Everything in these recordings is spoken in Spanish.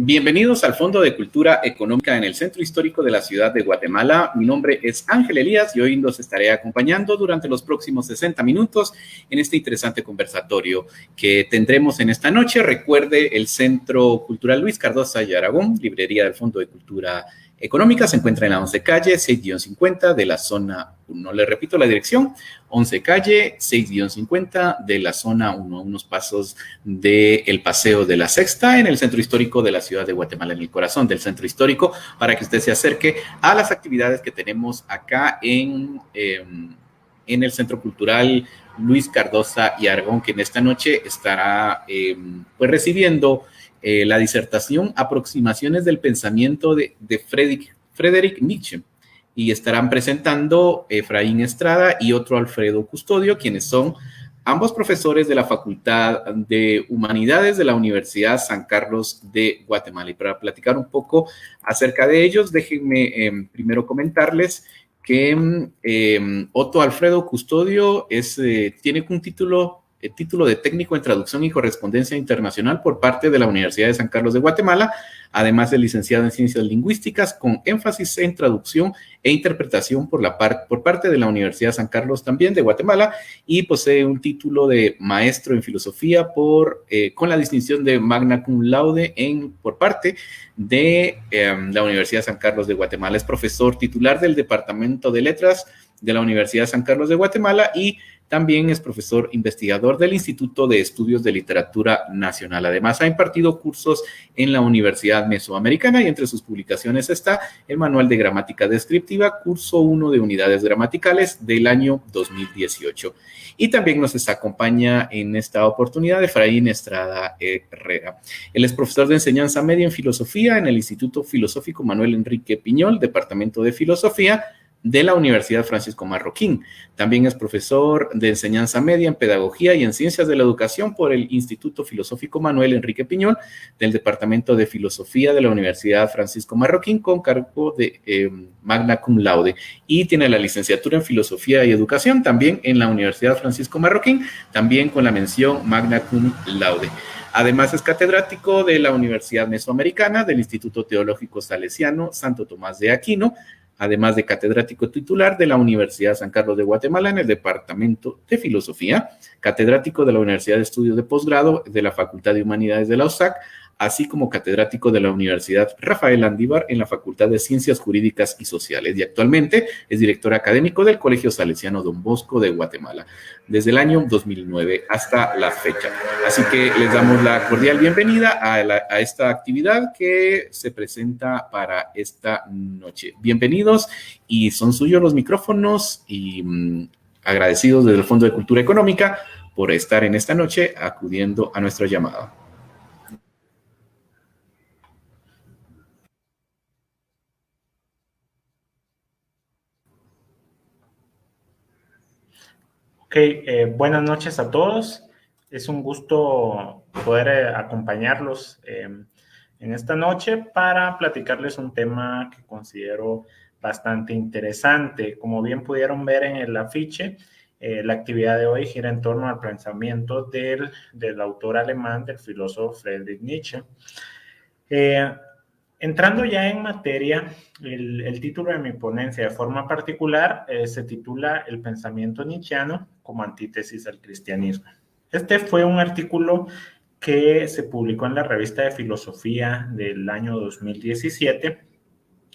Bienvenidos al Fondo de Cultura Económica en el Centro Histórico de la Ciudad de Guatemala. Mi nombre es Ángel Elías y hoy los estaré acompañando durante los próximos 60 minutos en este interesante conversatorio que tendremos en esta noche. Recuerde, el Centro Cultural Luis Cardosa y Aragón, librería del Fondo de Cultura Económica, se encuentra en la 11 calle 6-50 de la zona 1. Le repito la dirección: 11 calle 6-50 de la zona 1, a unos pasos del Paseo de la Sexta, en el Centro Histórico de la Ciudad de Guatemala, en el corazón del Centro Histórico, para que usted se acerque a las actividades que tenemos acá en el Centro Cultural Luis Cardosa y Aragón, que en esta noche estará pues recibiendo la disertación Aproximaciones del pensamiento de Friedrich Nietzsche, y estarán presentando Efraín Estrada y otro Alfredo Custodio, quienes son ambos profesores de la Facultad de Humanidades de la Universidad San Carlos de Guatemala. Y para platicar un poco acerca de ellos, déjenme primero comentarles que Otto Alfredo Custodio tiene un título de técnico en traducción y correspondencia internacional por parte de la Universidad de San Carlos de Guatemala, además de licenciado en ciencias lingüísticas con énfasis en traducción e interpretación por parte de la Universidad San Carlos también de Guatemala, y posee un título de maestro en filosofía con la distinción de magna cum laude por parte de la Universidad San Carlos de Guatemala. Es profesor titular del Departamento de Letras de la Universidad San Carlos de Guatemala y también es profesor investigador del Instituto de Estudios de Literatura Nacional. Además, ha impartido cursos en la Universidad Mesoamericana y entre sus publicaciones está el Manual de Gramática Descriptiva, curso 1 de Unidades Gramaticales del año 2018. Y también nos acompaña en esta oportunidad Efraín Estrada Herrera. Él es profesor de enseñanza media en filosofía en el Instituto Filosófico Manuel Enrique Piñol, Departamento de Filosofía de la Universidad Francisco Marroquín. También es profesor de enseñanza media en pedagogía y en ciencias de la educación por el Instituto Filosófico Manuel Enrique Piñol del Departamento de Filosofía de la Universidad Francisco Marroquín, con cargo de magna cum laude, y tiene la licenciatura en filosofía y educación también en la Universidad Francisco Marroquín, también con la mención magna cum laude. Además, es catedrático de la Universidad Mesoamericana, del Instituto Teológico Salesiano Santo Tomás de Aquino, además de catedrático titular de la Universidad San Carlos de Guatemala en el Departamento de Filosofía, catedrático de la Universidad de Estudios de Posgrado de la Facultad de Humanidades de la USAC, así como catedrático de la Universidad Rafael Andívar en la Facultad de Ciencias Jurídicas y Sociales, y actualmente es director académico del Colegio Salesiano Don Bosco de Guatemala, desde el año 2009 hasta la fecha. Así que les damos la cordial bienvenida a esta actividad que se presenta para esta noche. Bienvenidos, y son suyos los micrófonos, y agradecidos desde el Fondo de Cultura Económica por estar en esta noche acudiendo a nuestra llamada. Buenas noches a todos. Es un gusto poder acompañarlos en esta noche para platicarles un tema que considero bastante interesante. Como bien pudieron ver en el afiche, la actividad de hoy gira en torno al pensamiento del autor alemán, del filósofo Friedrich Nietzsche. Entrando ya en materia, el título de mi ponencia de forma particular se titula El pensamiento nietzscheano como antítesis al cristianismo. Este fue un artículo que se publicó en la revista de filosofía del año 2017,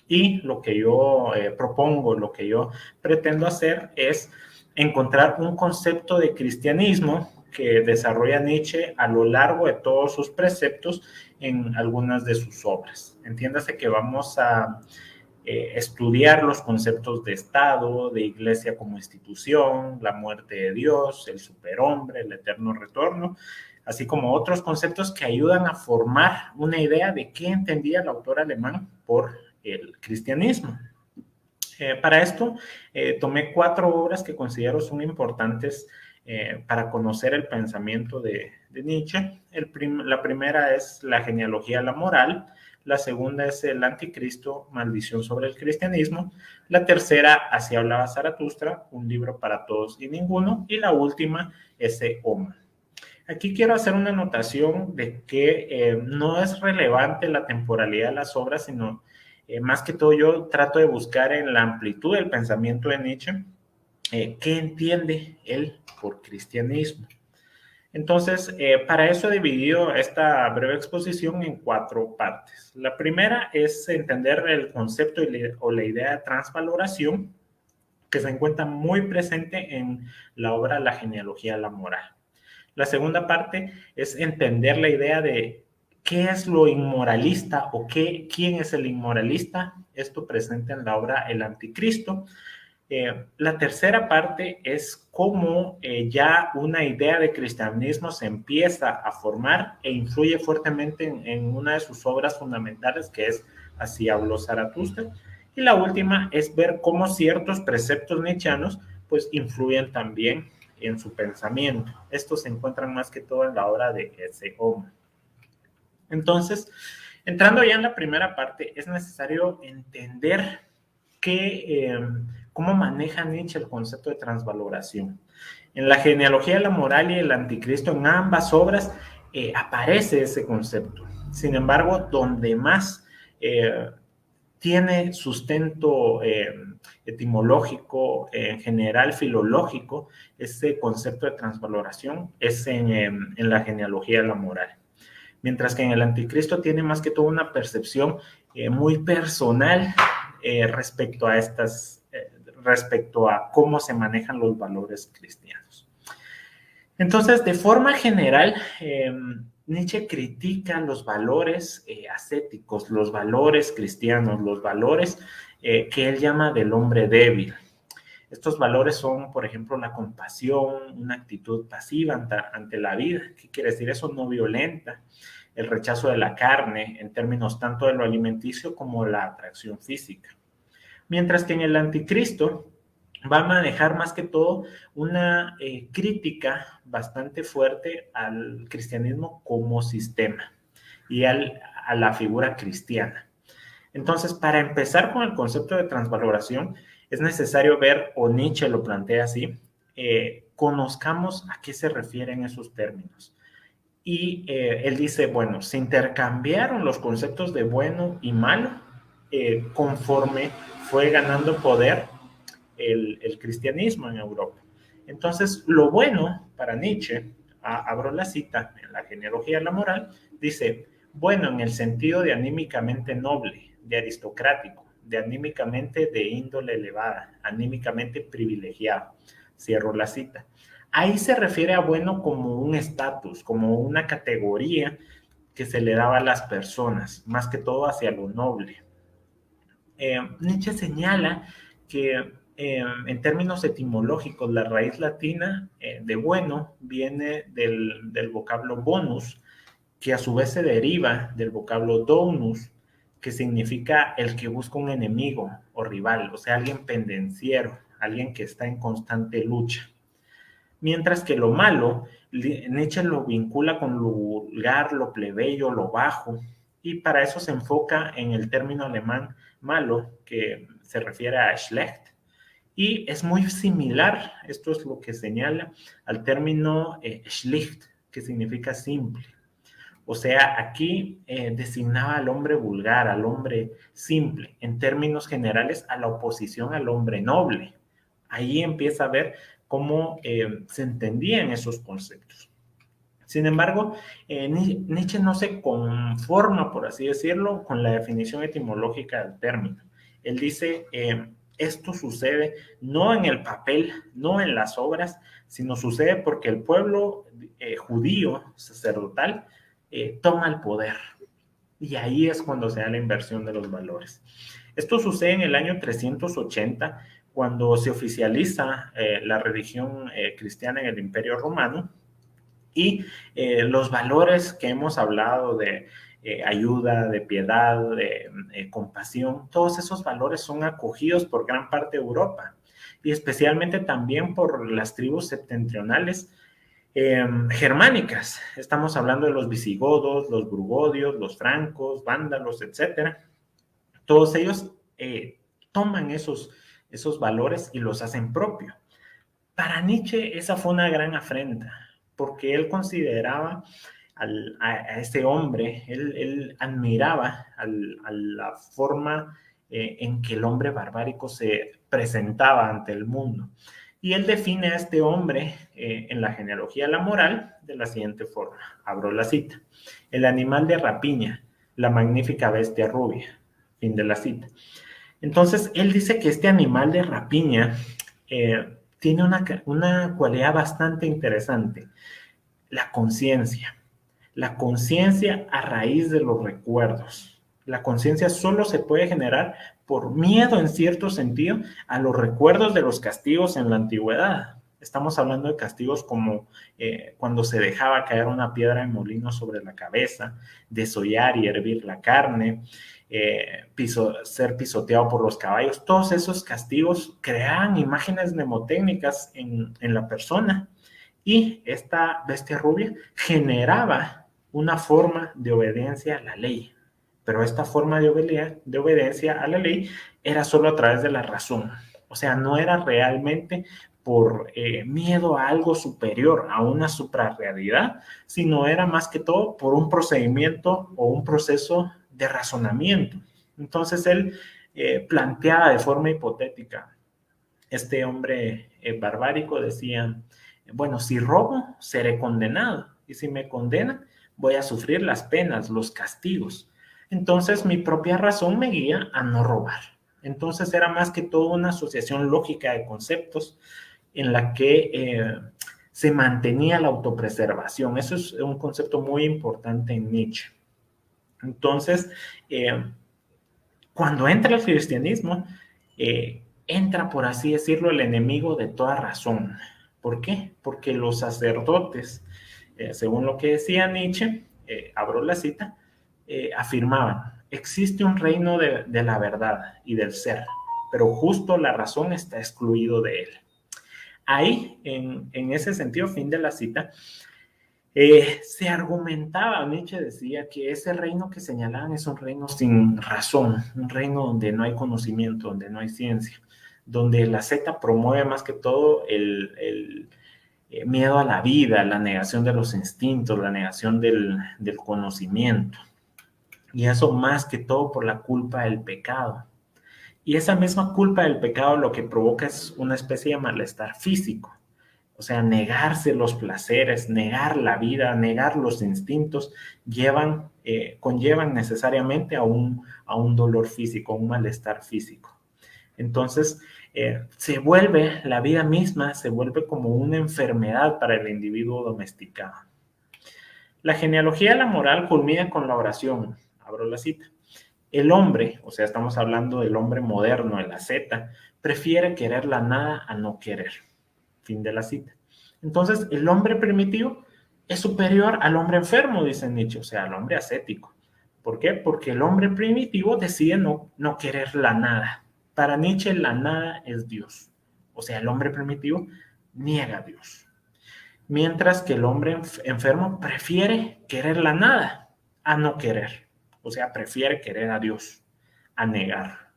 y lo que yo propongo, lo que yo pretendo hacer es encontrar un concepto de cristianismo que desarrolla Nietzsche a lo largo de todos sus preceptos en algunas de sus obras. Entiéndase que vamos a estudiar los conceptos de Estado, de Iglesia como institución, la muerte de Dios, el superhombre, el eterno retorno, así como otros conceptos que ayudan a formar una idea de qué entendía el autor alemán por el cristianismo. Para esto tomé 4 obras que considero son importantes para conocer el pensamiento de Nietzsche. La primera es La genealogía de la moral, la segunda es El anticristo, maldición sobre el cristianismo, la tercera, Así hablaba Zaratustra, un libro para todos y ninguno, y la última, Esse Homo. Aquí quiero hacer una anotación de que no es relevante la temporalidad de las obras, sino más que todo yo trato de buscar en la amplitud del pensamiento de Nietzsche qué entiende él por cristianismo. Entonces, para eso he dividido esta breve exposición en 4 partes. La primera es entender el concepto o la idea de transvaloración, que se encuentra muy presente en la obra La genealogía de la moral. La segunda parte es entender la idea de qué es lo inmoralista o quién es el inmoralista. Esto presente en la obra El Anticristo. La tercera parte es cómo ya una idea de cristianismo se empieza a formar e influye fuertemente en una de sus obras fundamentales, que es Así habló Zaratustra. Y la última es ver cómo ciertos preceptos nietzscheanos pues influyen también en su pensamiento. Estos se encuentran más que todo en la obra de ese hombre. Entonces, entrando ya en la primera parte, es necesario entender cómo maneja Nietzsche el concepto de transvaloración. En la genealogía de la moral y el anticristo, en ambas obras, aparece ese concepto. Sin embargo, donde más tiene sustento etimológico, en general filológico, ese concepto de transvaloración es en la genealogía de la moral. Mientras que en el anticristo tiene más que todo una percepción muy personal respecto a cómo se manejan los valores cristianos. Entonces, de forma general, Nietzsche critica los valores ascéticos, los valores cristianos, los valores que él llama del hombre débil. Estos valores son, por ejemplo, la compasión, una actitud pasiva ante la vida. ¿Qué quiere decir eso? No violenta. El rechazo de la carne, en términos tanto de lo alimenticio como la atracción física. Mientras que en el anticristo va a manejar más que todo una crítica bastante fuerte al cristianismo como sistema y a la figura cristiana. Entonces, para empezar con el concepto de transvaloración, es necesario ver, o Nietzsche lo plantea así, conozcamos a qué se refieren esos términos. Y él dice, bueno, se intercambiaron los conceptos de bueno y malo conforme fue ganando poder el cristianismo en Europa. Entonces, lo bueno para Nietzsche, abro la cita en la genealogía de la moral, dice, bueno en el sentido de anímicamente noble, de aristocrático, de anímicamente de índole elevada, anímicamente privilegiado. Cierro la cita. Ahí se refiere a bueno como un estatus, como una categoría que se le daba a las personas, más que todo hacia lo noble. Nietzsche señala que en términos etimológicos la raíz latina de bueno viene del vocablo bonus, que a su vez se deriva del vocablo donus, que significa el que busca un enemigo o rival, o sea, alguien pendenciero, alguien que está en constante lucha. Mientras que lo malo, Nietzsche lo vincula con lo vulgar, lo plebeyo, lo bajo, y para eso se enfoca en el término alemán malo, que se refiere a schlecht, y es muy similar, esto es lo que señala, al término schlicht, que significa simple. O sea, aquí designaba al hombre vulgar, al hombre simple, en términos generales a la oposición al hombre noble. Ahí empieza a ver cómo se entendían esos conceptos. Sin embargo, Nietzsche no se conforma, por así decirlo, con la definición etimológica del término. Él dice, esto sucede no en el papel, no en las obras, sino sucede porque el pueblo judío sacerdotal toma el poder. Y ahí es cuando se da la inversión de los valores. Esto sucede en el año 380, cuando se oficializa la religión cristiana en el Imperio Romano, y los valores que hemos hablado de ayuda, de piedad, de compasión, todos esos valores son acogidos por gran parte de Europa, y especialmente también por las tribus septentrionales germánicas. Estamos hablando de los visigodos, los burgodios, los francos, vándalos, etcétera. Todos ellos toman esos valores y los hacen propio. Para Nietzsche esa fue una gran afrenta, porque él consideraba a ese hombre, él admiraba a la forma en que el hombre barbárico se presentaba ante el mundo. Y él define a este hombre en la genealogía de la moral de la siguiente forma. Abro la cita. El animal de rapiña, la magnífica bestia rubia. Fin de la cita. Entonces, él dice que este animal de rapiña tiene una cualidad bastante interesante, la conciencia. La conciencia a raíz de los recuerdos. La conciencia solo se puede generar por miedo, en cierto sentido, a los recuerdos de los castigos en la antigüedad. Estamos hablando de castigos como cuando se dejaba caer una piedra de molino sobre la cabeza, desollar y hervir la carne, ser pisoteado por los caballos. Todos esos castigos creaban imágenes mnemotécnicas en la persona. Y esta bestia rubia generaba una forma de obediencia a la ley. Pero esta forma de obediencia a la ley era solo a través de la razón. O sea, no era realmente por miedo a algo superior, a una suprarrealidad, sino era más que todo por un procedimiento o un proceso de razonamiento. Entonces él planteaba de forma hipotética. Este hombre barbárico decía, bueno, si robo, seré condenado. Y si me condenan, voy a sufrir las penas, los castigos. Entonces mi propia razón me guía a no robar. Entonces era más que todo una asociación lógica de conceptos en la que se mantenía la autopreservación. Eso es un concepto muy importante en Nietzsche. Entonces, cuando entra el cristianismo, entra, por así decirlo, el enemigo de toda razón. ¿Por qué? Porque los sacerdotes, según lo que decía Nietzsche, abro la cita, afirmaban, existe un reino de la verdad y del ser, pero justo la razón está excluido de él. Ahí, en ese sentido, fin de la cita, se argumentaba, Nietzsche decía que ese reino que señalaban es un reino sin razón, un reino donde no hay conocimiento, donde no hay ciencia, donde la secta promueve más que todo el miedo a la vida, la negación de los instintos, la negación del conocimiento. Y eso más que todo por la culpa del pecado. Y esa misma culpa del pecado lo que provoca es una especie de malestar físico. O sea, negarse los placeres, negar la vida, negar los instintos, conllevan necesariamente a un dolor físico, a un malestar físico. Entonces, la vida misma se vuelve como una enfermedad para el individuo domesticado. La genealogía de la moral culmina con la oración. Abro la cita. El hombre, o sea, estamos hablando del hombre moderno, el asceta, prefiere querer la nada a no querer. Fin de la cita. Entonces, el hombre primitivo es superior al hombre enfermo, dice Nietzsche, o sea, al hombre ascético. ¿Por qué? Porque el hombre primitivo decide no querer la nada. Para Nietzsche, la nada es Dios. O sea, el hombre primitivo niega a Dios. Mientras que el hombre enfermo prefiere querer la nada a no querer. O sea, prefiere querer a Dios, a negar.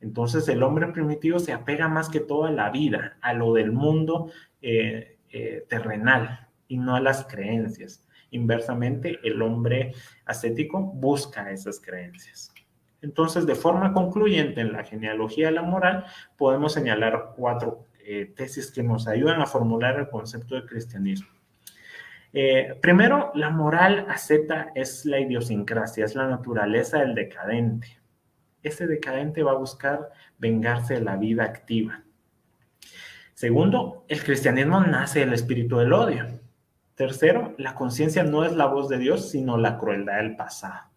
Entonces el hombre primitivo se apega más que todo a la vida, a lo del mundo terrenal y no a las creencias. Inversamente, el hombre ascético busca esas creencias. Entonces, de forma concluyente, en la genealogía de la moral, podemos señalar 4 tesis que nos ayudan a formular el concepto de cristianismo. Primero, la moral asceta es la idiosincrasia, es la naturaleza del decadente. Ese decadente va a buscar vengarse de la vida activa. Segundo, el cristianismo nace del espíritu del odio. Tercero, la conciencia no es la voz de Dios, sino la crueldad del pasado.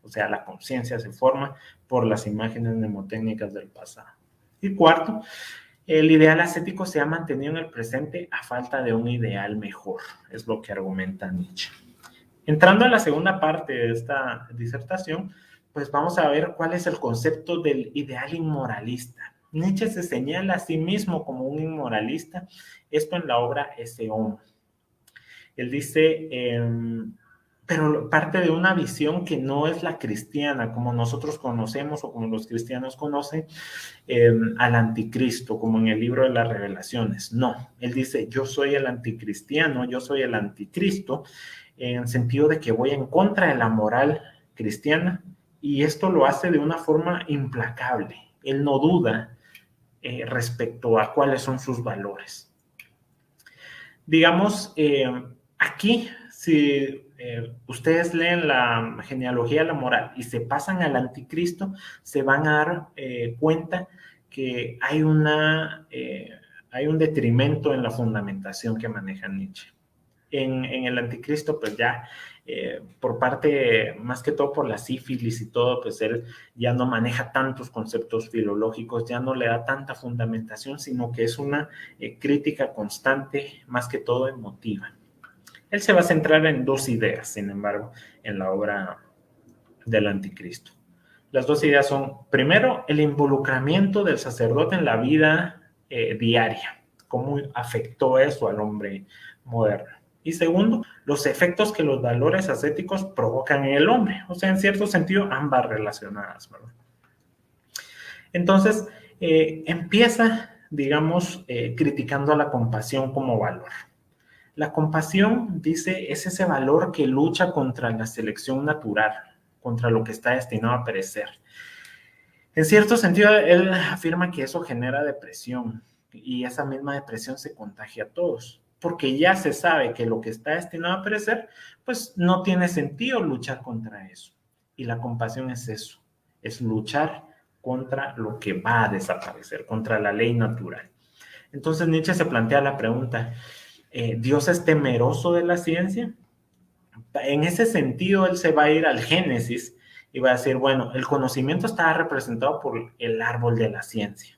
O sea, la conciencia se forma por las imágenes mnemotécnicas del pasado. Y cuarto, el ideal ascético se ha mantenido en el presente a falta de un ideal mejor, es lo que argumenta Nietzsche. Entrando a la segunda parte de esta disertación, pues vamos a ver cuál es el concepto del ideal inmoralista. Nietzsche se señala a sí mismo como un inmoralista, esto en la obra Ese Homo. Él dice, pero parte de una visión que no es la cristiana, como nosotros conocemos o como los cristianos conocen al anticristo, como en el libro de las Revelaciones. No, él dice, yo soy el anticristiano, yo soy el anticristo, en sentido de que voy en contra de la moral cristiana, y esto lo hace de una forma implacable. Él no duda respecto a cuáles son sus valores. Digamos, aquí, si ustedes leen la genealogía de la moral y se pasan al anticristo, se van a dar cuenta que hay un detrimento en la fundamentación que maneja Nietzsche. En el anticristo, pues ya por parte, más que todo por la sífilis y todo, pues él ya no maneja tantos conceptos filológicos, ya no le da tanta fundamentación, sino que es una crítica constante, más que todo emotiva. Él se va a centrar en dos ideas, sin embargo, en la obra del anticristo. Las dos ideas son, primero, el involucramiento del sacerdote en la vida diaria, cómo afectó eso al hombre moderno. Y segundo, los efectos que los valores ascéticos provocan en el hombre. O sea, en cierto sentido, ambas relacionadas, ¿verdad? Entonces, empieza, digamos, criticando a la compasión como valor. La compasión, dice, es ese valor que lucha contra la selección natural, contra lo que está destinado a perecer. En cierto sentido, él afirma que eso genera depresión y esa misma depresión se contagia a todos, porque ya se sabe que lo que está destinado a perecer, pues no tiene sentido luchar contra eso. Y la compasión es eso, es luchar contra lo que va a desaparecer, contra la ley natural. Entonces Nietzsche se plantea la pregunta, ¿Dios es temeroso de la ciencia? En ese sentido, él se va a ir al Génesis y va a decir, bueno, el conocimiento está representado por el árbol de la ciencia.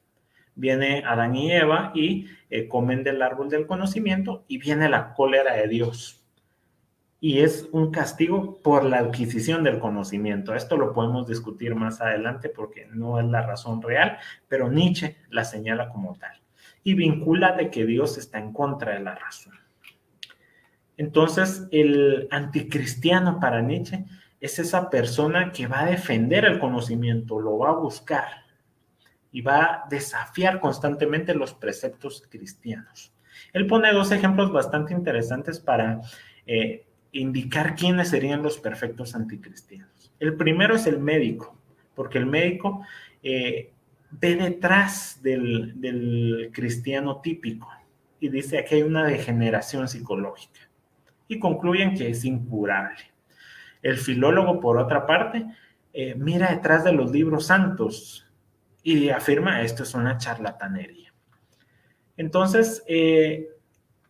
Viene Adán y Eva y comen del árbol del conocimiento y viene la cólera de Dios. Y es un castigo por la adquisición del conocimiento. Esto lo podemos discutir más adelante porque no es la razón real, pero Nietzsche la señala como tal. Y vincula de que Dios está en contra de la razón. Entonces, el anticristiano para Nietzsche es esa persona que va a defender el conocimiento, lo va a buscar y va a desafiar constantemente los preceptos cristianos. Él pone dos ejemplos bastante interesantes para indicar quiénes serían los perfectos anticristianos. El primero es el médico, porque el médico ve detrás del cristiano típico y dice aquí hay una degeneración psicológica y concluyen que es incurable. El filólogo, por otra parte, mira detrás de los libros santos y afirma esto es una charlatanería. Entonces,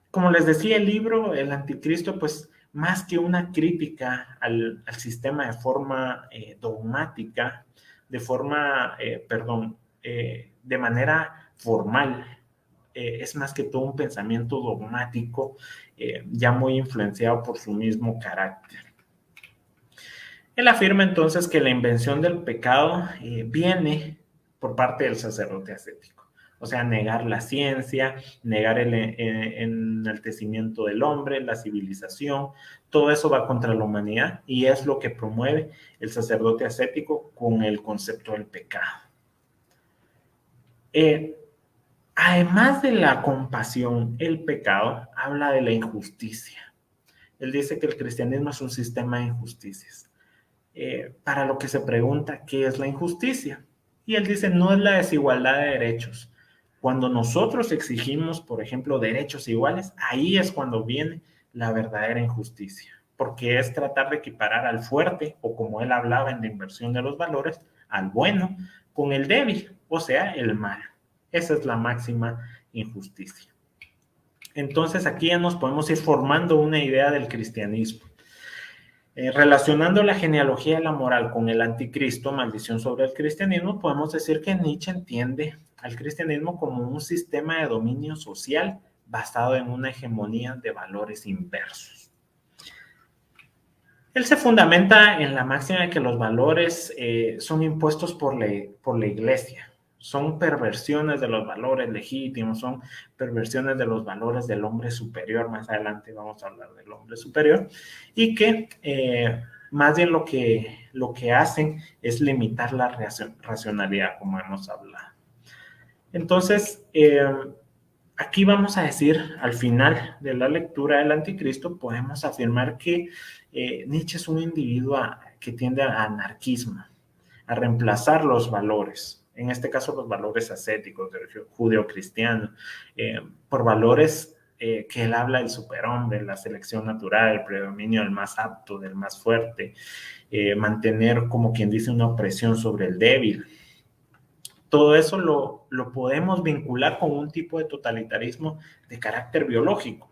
como les decía, el libro, El Anticristo, pues más que una crítica al sistema de forma dogmática, de manera formal, es más que todo un pensamiento dogmático, ya muy influenciado por su mismo carácter. Él afirma entonces que la invención del pecado viene por parte del sacerdote ascético. O sea, negar la ciencia, negar el enaltecimiento del hombre, la civilización, todo eso va contra la humanidad y es lo que promueve el sacerdote ascético con el concepto del pecado. Además de la compasión, el pecado habla de la injusticia. Él dice que el cristianismo es un sistema de injusticias. Para lo que se pregunta, ¿qué es la injusticia? Y él dice, no es la desigualdad de derechos. Cuando nosotros exigimos, por ejemplo, derechos iguales, ahí es cuando viene la verdadera injusticia, porque es tratar de equiparar al fuerte, o como él hablaba en la inversión de los valores, al bueno, con el débil, o sea, el malo. Esa es la máxima injusticia. Entonces aquí ya nos podemos ir formando una idea del cristianismo. Relacionando la genealogía de la moral con el anticristo, maldición sobre el cristianismo, podemos decir que Nietzsche entiende al cristianismo como un sistema de dominio social basado en una hegemonía de valores inversos. Él se fundamenta en la máxima de que los valores son impuestos por la iglesia, son perversiones de los valores legítimos, son perversiones de los valores del hombre superior. Más adelante vamos a hablar del hombre superior, y que más bien lo que hacen es limitar la racionalidad, como hemos hablado. Entonces, aquí vamos a decir, al final de la lectura del Anticristo, podemos afirmar que Nietzsche es un individuo que tiende al anarquismo, a reemplazar los valores, en este caso los valores ascéticos del judeocristiano, por valores que él habla del superhombre, la selección natural, el predominio del más apto, del más fuerte, mantener, como quien dice, una opresión sobre el débil. Todo eso lo podemos vincular con un tipo de totalitarismo de carácter biológico,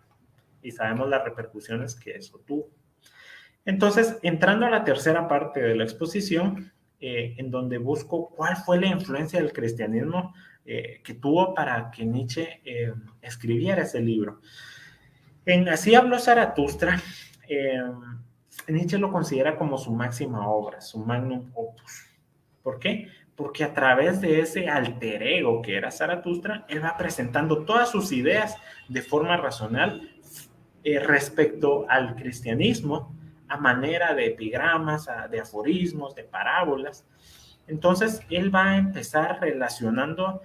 y sabemos las repercusiones que eso tuvo. Entonces, entrando a la tercera parte de la exposición, en donde busco cuál fue la influencia del cristianismo que tuvo para que Nietzsche escribiera ese libro. En Así habló Zaratustra, Nietzsche lo considera como su máxima obra, su magnum opus. ¿Por qué? Porque a través de ese alter ego que era Zaratustra, él va presentando todas sus ideas de forma racional respecto al cristianismo, a manera de epigramas, de aforismos, de parábolas. Entonces, él va a empezar relacionando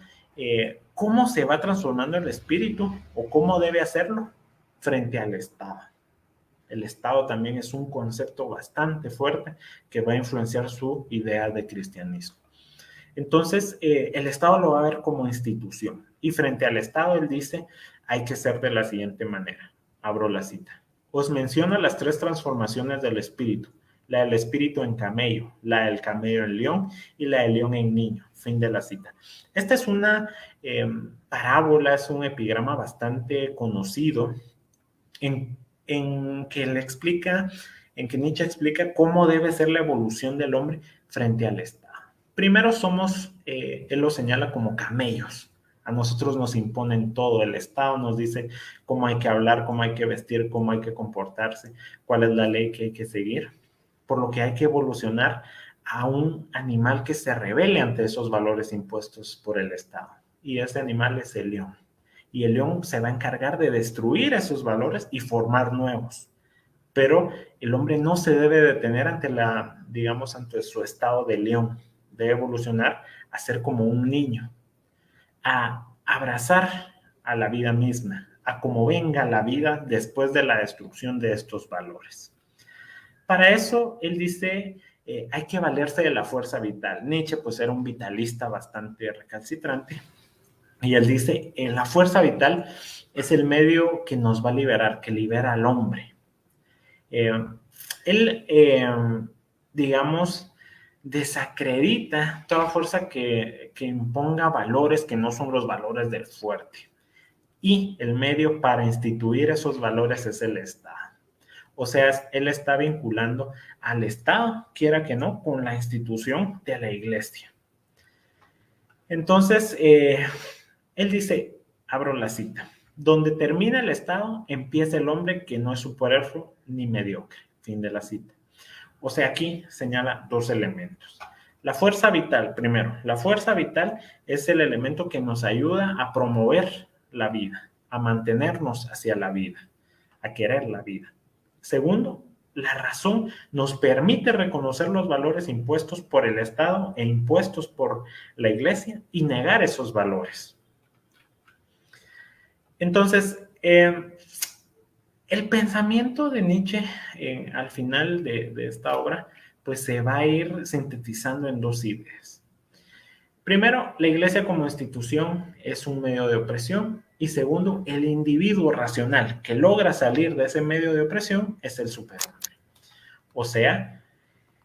cómo se va transformando el espíritu o cómo debe hacerlo frente al Estado. El Estado también es un concepto bastante fuerte que va a influenciar su idea de cristianismo. Entonces, el Estado lo va a ver como institución, y frente al Estado él dice, hay que ser de la siguiente manera. Abro la cita. Os menciona las 3 transformaciones del espíritu: la del espíritu en camello, la del camello en león y la del león en niño. Fin de la cita. Esta es una parábola, es un epigrama bastante conocido en que Nietzsche explica cómo debe ser la evolución del hombre frente al Estado. Primero él lo señala como camellos. A nosotros nos imponen todo. El Estado nos dice cómo hay que hablar, cómo hay que vestir, cómo hay que comportarse, cuál es la ley que hay que seguir. Por lo que hay que evolucionar a un animal que se rebele ante esos valores impuestos por el Estado. Y ese animal es el león. Y el león se va a encargar de destruir esos valores y formar nuevos. Pero el hombre no se debe detener ante su estado de león. Debe evolucionar a ser como un niño, a abrazar a la vida misma, a cómo venga la vida después de la destrucción de estos valores. Para eso, él dice, hay que valerse de la fuerza vital. Nietzsche, pues, era un vitalista bastante recalcitrante, y él dice, la fuerza vital es el medio que nos va a liberar, que libera al hombre. Él, desacredita toda fuerza que imponga valores que no son los valores del fuerte. Y el medio para instituir esos valores es el Estado. O sea, él está vinculando al Estado, quiera que no, con la institución de la Iglesia. Entonces, él dice, abro la cita, donde termina el Estado, empieza el hombre que no es superfluo ni mediocre. Fin de la cita. O sea, aquí señala 2 elementos. La fuerza vital, primero, la fuerza vital es el elemento que nos ayuda a promover la vida, a mantenernos hacia la vida, a querer la vida. Segundo, la razón nos permite reconocer los valores impuestos por el Estado e impuestos por la Iglesia y negar esos valores. Entonces, el pensamiento de Nietzsche al final de esta obra, pues se va a ir sintetizando en 2 ideas. Primero, la Iglesia como institución es un medio de opresión, y segundo, el individuo racional que logra salir de ese medio de opresión es el superhombre. O sea,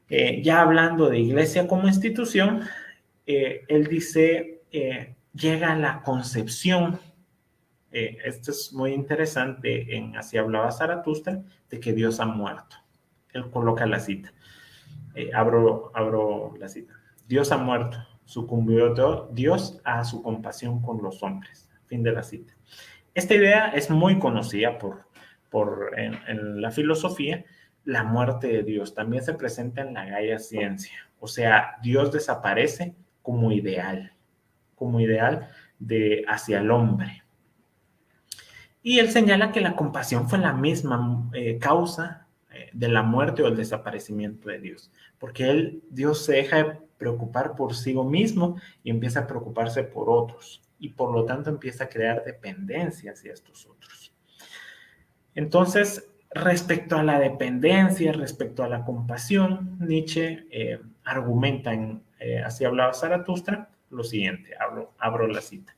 ya hablando de Iglesia como institución, él dice, llega a la concepción, esto es muy interesante, en Así hablaba Zaratustra, de que Dios ha muerto. Él coloca la cita. Abro la cita. Dios ha muerto. Sucumbió Dios a su compasión con los hombres. Fin de la cita. Esta idea es muy conocida en la filosofía. La muerte de Dios también se presenta en la Gaia Ciencia. O sea, Dios desaparece como ideal, como ideal hacia el hombre. Y él señala que la compasión fue la misma causa de la muerte o el desaparecimiento de Dios, porque Dios se deja de preocupar por sí mismo y empieza a preocuparse por otros, y por lo tanto empieza a crear dependencia hacia estos otros. Entonces, respecto a la dependencia, respecto a la compasión, Nietzsche argumenta, así hablaba Zaratustra, lo siguiente, abro la cita.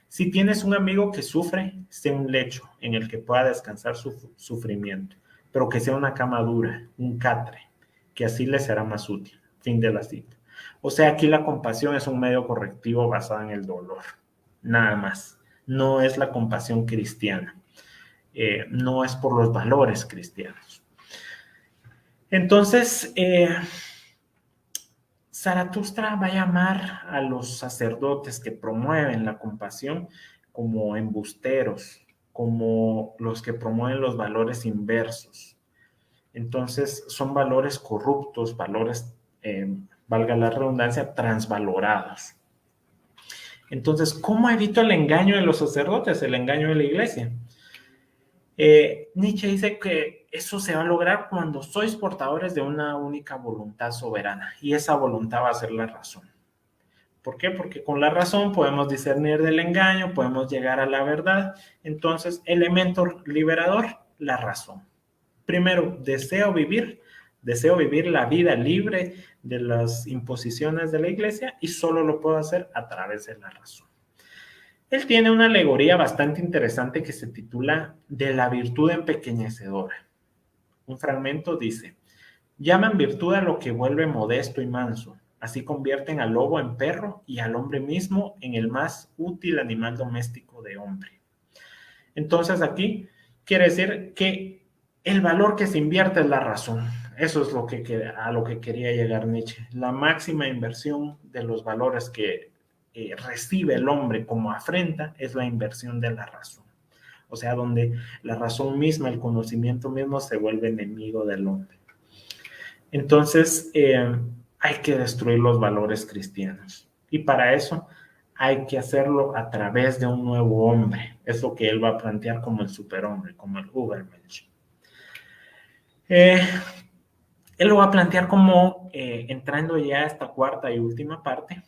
Si tienes un amigo que sufre, sé un lecho en el que pueda descansar su sufrimiento, pero que sea una cama dura, un catre, que así le será más útil. Fin de la cita. O sea, aquí la compasión es un medio correctivo basado en el dolor, nada más. No es la compasión cristiana. No es por los valores cristianos. Entonces, Zaratustra va a llamar a los sacerdotes que promueven la compasión como embusteros, como los que promueven los valores inversos. Entonces, son valores corruptos, valores, valga la redundancia, transvalorados. Entonces, ¿cómo evito el engaño de los sacerdotes, el engaño de la iglesia? Nietzsche dice que eso se va a lograr cuando sois portadores de una única voluntad soberana, y esa voluntad va a ser la razón. ¿Por qué? Porque con la razón podemos discernir del engaño, podemos llegar a la verdad. Entonces, elemento liberador, la razón. Primero, deseo vivir la vida libre de las imposiciones de la iglesia, y solo lo puedo hacer a través de la razón. Él tiene una alegoría bastante interesante que se titula De la virtud empequeñecedora. Un fragmento dice: llaman virtud a lo que vuelve modesto y manso, así convierten al lobo en perro y al hombre mismo en el más útil animal doméstico de hombre. Entonces aquí quiere decir que el valor que se invierte es la razón. Eso es a lo que quería llegar Nietzsche. La máxima inversión de los valores que recibe el hombre como afrenta es la inversión de la razón. O sea, donde la razón misma, el conocimiento mismo se vuelve enemigo del hombre. Entonces, hay que destruir los valores cristianos. Y para eso hay que hacerlo a través de un nuevo hombre. Es lo que él va a plantear como el superhombre, como el Übermensch. Él lo va a plantear como, entrando ya a esta cuarta y última parte,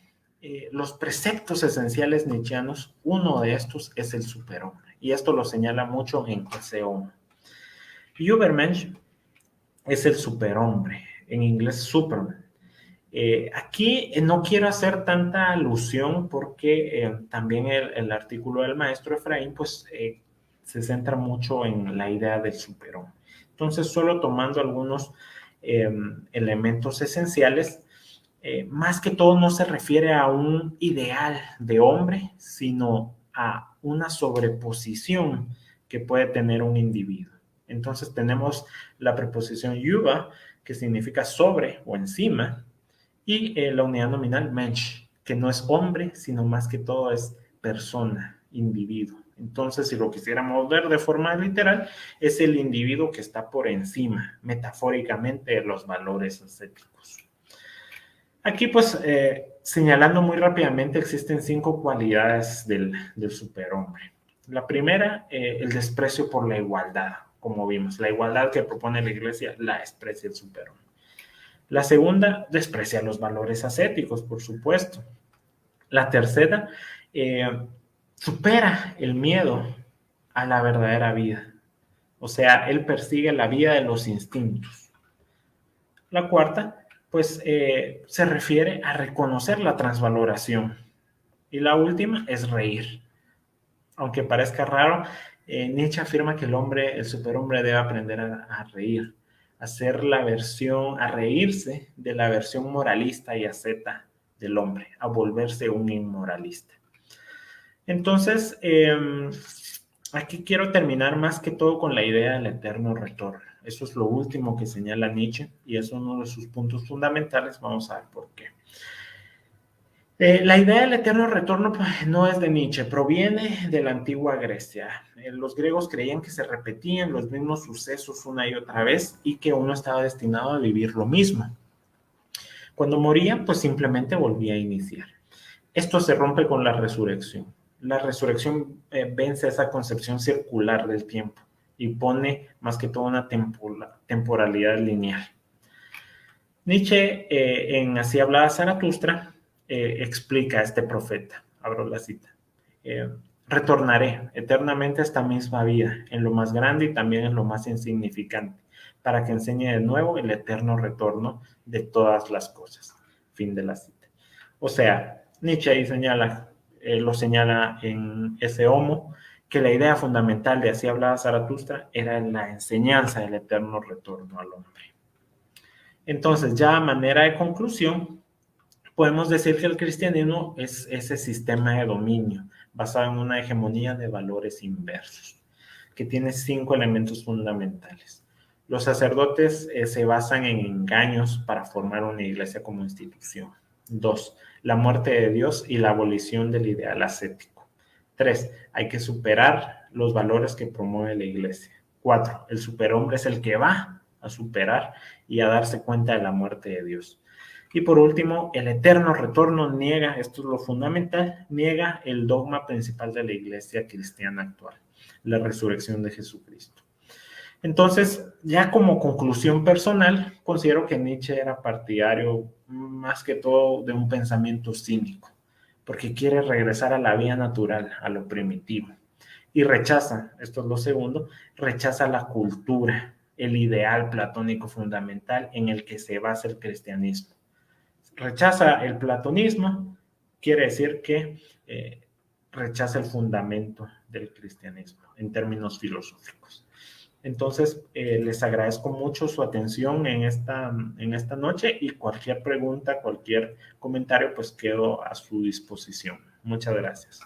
los preceptos esenciales nietzscheanos. Uno de estos es el superhombre, y esto lo señala mucho en ese hombre. Übermensch es el superhombre, en inglés Superman. Aquí no quiero hacer tanta alusión porque también el artículo del maestro Efraín pues, se centra mucho en la idea del superhombre. Entonces, solo tomando algunos elementos esenciales, más que todo no se refiere a un ideal de hombre, sino a una sobreposición que puede tener un individuo. Entonces tenemos la preposición über, que significa sobre o encima, y la unidad nominal Mensch, que no es hombre, sino más que todo es persona, individuo. Entonces, si lo quisiéramos ver de forma literal, es el individuo que está por encima, metafóricamente, de los valores ascéticos. Aquí, pues, señalando muy rápidamente, existen 5 cualidades del superhombre. La primera, el desprecio por la igualdad, como vimos. La igualdad que propone la iglesia la desprecia el superhombre. La segunda, desprecia los valores ascéticos, por supuesto. La tercera, supera el miedo a la verdadera vida. O sea, él persigue la vida de los instintos. La cuarta, pues se refiere a reconocer la transvaloración. Y la última es reír. Aunque parezca raro, Nietzsche afirma que el superhombre debe aprender a reír, a reírse de la versión moralista y asceta del hombre, a volverse un inmoralista. Entonces, aquí quiero terminar más que todo con la idea del eterno retorno. Eso es lo último que señala Nietzsche y es uno de sus puntos fundamentales. Vamos a ver por qué. La idea del eterno retorno pues, no es de Nietzsche, proviene de la antigua Grecia. Los griegos creían que se repetían los mismos sucesos una y otra vez y que uno estaba destinado a vivir lo mismo. Cuando moría, pues simplemente volvía a iniciar. Esto se rompe con la resurrección. La resurrección vence esa concepción circular del tiempo y pone más que todo una temporalidad lineal. Nietzsche, en Así hablaba Zaratustra, explica a este profeta, abro la cita, retornaré eternamente a esta misma vida, en lo más grande y también en lo más insignificante, para que enseñe de nuevo el eterno retorno de todas las cosas. Fin de la cita. O sea, Nietzsche ahí lo señala en ese Homo, que la idea fundamental de Así hablaba Zaratustra era la enseñanza del eterno retorno al hombre. Entonces, ya a manera de conclusión, podemos decir que el cristianismo es ese sistema de dominio basado en una hegemonía de valores inversos, que tiene 5 elementos fundamentales. Los sacerdotes se basan en engaños para formar una iglesia como institución. 2. La muerte de Dios y la abolición del ideal ascético. 3. Hay que superar los valores que promueve la iglesia. 4. El superhombre es el que va a superar y a darse cuenta de la muerte de Dios. Y por último, el eterno retorno niega, esto es lo fundamental, niega el dogma principal de la iglesia cristiana actual, la resurrección de Jesucristo. Entonces, ya como conclusión personal, considero que Nietzsche era partidario más que todo de un pensamiento cínico, porque quiere regresar a la vida natural, a lo primitivo. Y rechaza, esto es lo segundo, rechaza la cultura, el ideal platónico fundamental en el que se basa el cristianismo. Rechaza el platonismo, quiere decir que rechaza el fundamento del cristianismo en términos filosóficos. Entonces, les agradezco mucho su atención en esta noche y cualquier pregunta, cualquier comentario, pues quedo a su disposición. Muchas gracias.